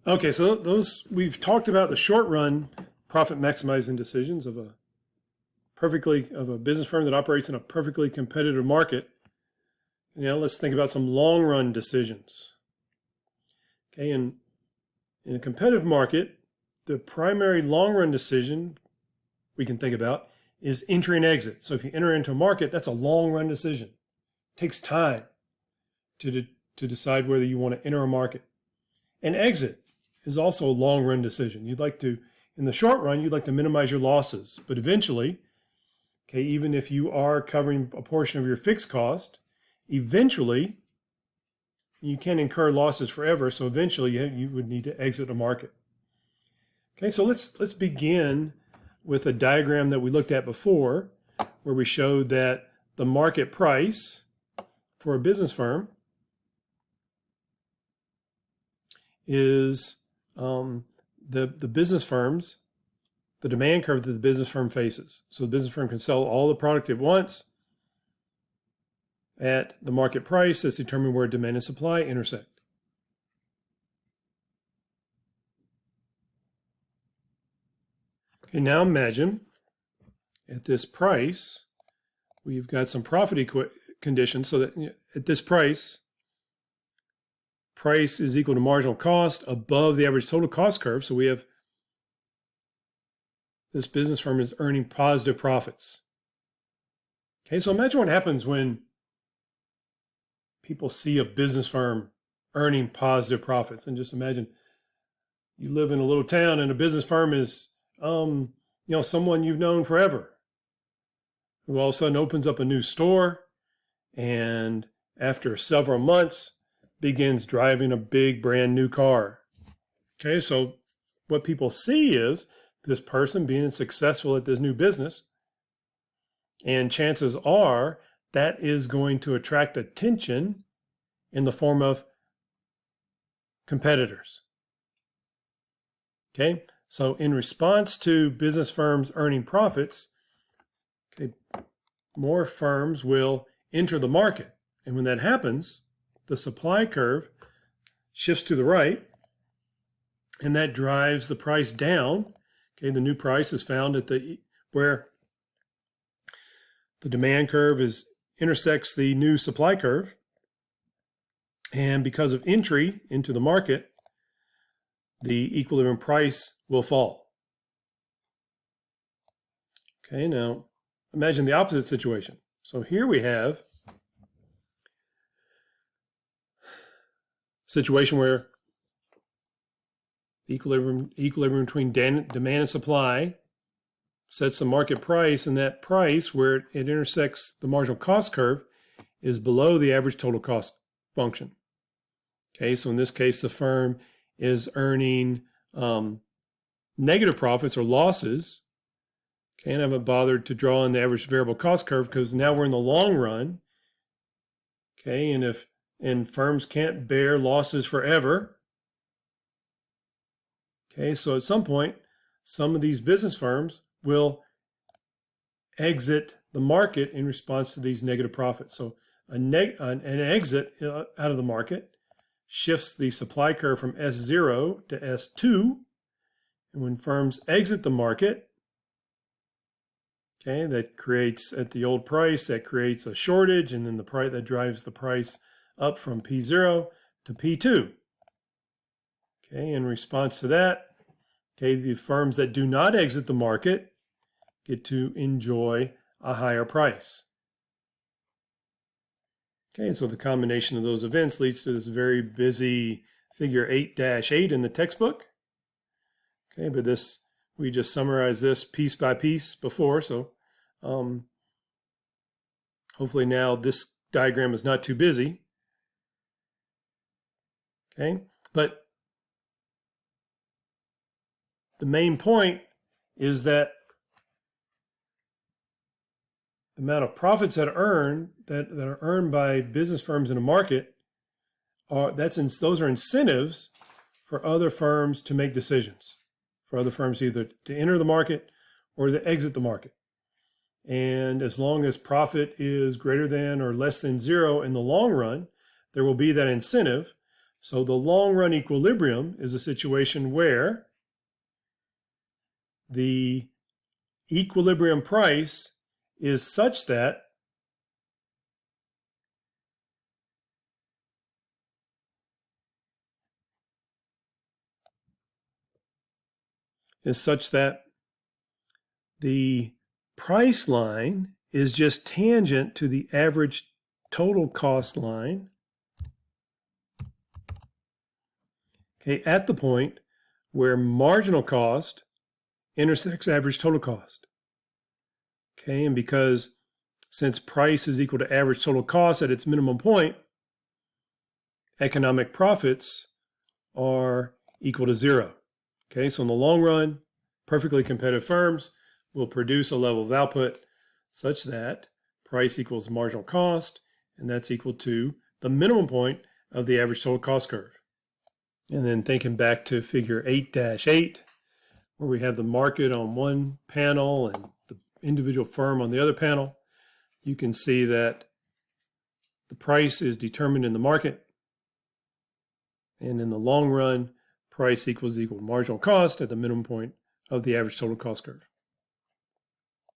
Okay, so those we've talked about the short run profit maximizing decisions of a business firm that operates in a perfectly competitive market. Now let's think about some long run decisions. Okay, in a competitive market, the primary long run decision we can think about is entry and exit. So if you enter into a market, that's a long run decision. It takes time to decide whether you want to enter a market. And exit is also a long run decision. In the short run, you'd like to minimize your losses, but eventually, okay, even if you are covering a portion of your fixed cost, eventually you can't incur losses forever. So eventually you would need to exit a market. Okay, so let's begin with a diagram that we looked at before, where we showed that the market price for a business firm is the demand curve that the business firm faces. So the business firm can sell all the product it wants at the market price that's determined where demand and supply intersect. Okay, now imagine at this price, we've got some profit conditions so that at this price is equal to marginal cost above the average total cost curve. So we have this business firm is earning positive profits. Okay, so imagine what happens when people see a business firm earning positive profits. And just imagine you live in a little town and a business firm is someone you've known forever, who all of a sudden opens up a new store and after several months begins driving a big brand new car. Okay, so what people see is this person being successful at this new business, and chances are that is going to attract attention in the form of competitors. Okay, so in response to business firms earning profits, okay, more firms will enter the market. And when that happens, the supply curve shifts to the right, and that drives the price down. Okay, the new price is found at where the demand curve intersects the new supply curve. And because of entry into the market, the equilibrium price will fall. Okay, now imagine the opposite situation. So here we have a situation where equilibrium between demand and supply sets the market price, and that price where it intersects the marginal cost curve is below the average total cost function. Okay, so in this case, the firm is earning negative profits or losses. Okay, and I haven't bothered to draw in the average variable cost curve because now we're in the long run. Okay, and firms can't bear losses forever. Okay, so at some point, some of these business firms will exit the market in response to these negative profits. So an exit out of the market shifts the supply curve from S0 to S2. And when firms exit the market, okay, that creates, at the old price, that creates a shortage, and then the price that drives the price up from P0 to P2. Okay, in response to that, okay, the firms that do not exit the market get to enjoy a higher price. Okay, so the combination of those events leads to this very busy figure 8-8 in the textbook. Okay, but we just summarized this piece by piece before, so hopefully now this diagram is not too busy. Okay, but the main point is that the amount of profits that are earned by business firms in a market those are incentives for other firms to make decisions, for other firms either to enter the market or to exit the market. And as long as profit is greater than or less than zero in the long run, there will be that incentive So the long run equilibrium is a situation where the equilibrium price is such that the price line is just tangent to the average total cost line, okay, at the point where marginal cost intersects average total cost. Okay, and because since price is equal to average total cost at its minimum point, economic profits are equal to zero. Okay, so in the long run, perfectly competitive firms will produce a level of output such that price equals marginal cost, and that's equal to the minimum point of the average total cost curve. And then thinking back to figure 8-8, where we have the market on one panel and the individual firm on the other panel, you can see that the price is determined in the market. And in the long run, price equals marginal cost at the minimum point of the average total cost curve.